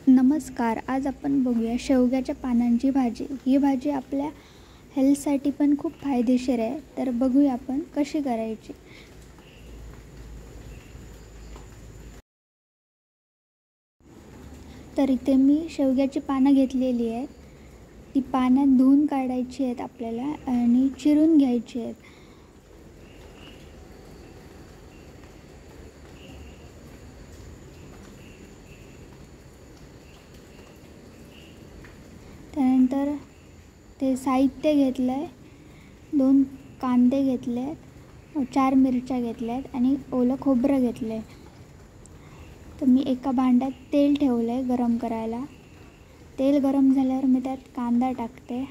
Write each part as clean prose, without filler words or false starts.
नमस्कार. आज आपण बघूया शेवग्याच्या पानांची भाजी. ही भाजी आपल्या हेल्थसाठी पण खूप फायदेशीर आहे. तर बघूया आपण कशी करायची. तर इथे मी शेवग्याची पानं घेतलेली आहेत. ती पाण्यात धुवून काढायची आहेत आपल्याला आणि चिरून घ्यायची आहेत. त्यानंतर ते साहित्य घेतलं आहे. 2 कांदे घेतले आहेत, 4 मिरच्या घेतल्या आहेत आणि ओलं खोबरं घेतलं आहे. तर मी एका भांड्यात तेल ठेवलं आहे गरम करायला. तेल गरम झाल्यावर मी त्यात कांदा टाकते.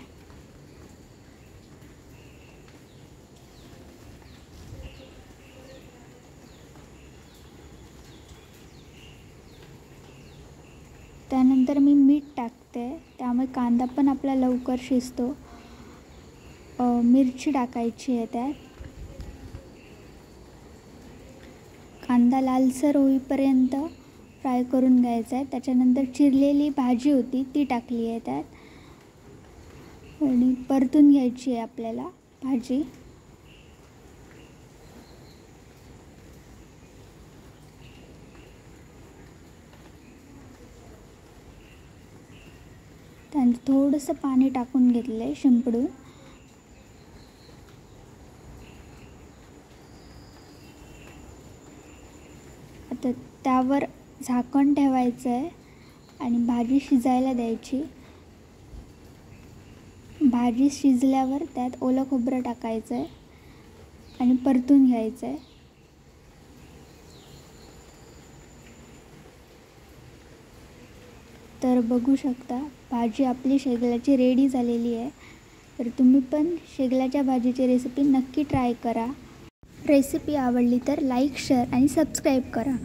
त्यानंतर मी मीठ टाकते, त्यामुळे कांदा पण आपला लवकर शिजतो. मिरची टाकायची आहे त्यात. कांदा लालसर होईपर्यंत फ्राय करून घ्यायचा आहे. त्याच्यानंतर चिरलेली भाजी होती ती टाकली आहे त्यात आणि परतून घ्यायची आहे आपल्याला भाजी. त्यानंतर थोडंसं पाणी टाकून घेतलं आहे शिंपडून. आता त्यावर झाकण ठेवायचं आहे आणि भाजी शिजायला द्यायची. भाजी शिजल्यावर त्यात ओलं खोबरं टाकायचं आहे आणि परतून घ्यायचं आहे. तर बघू शकता भाजी आपली शेगल्याची रेडी झालेली आहे. तर तुम्ही पण शेगल्याच्या भाजीची रेसिपी नक्की ट्राय करा. रेसिपी आवडली तर लाईक, शेअर आणि सबस्क्राईब करा.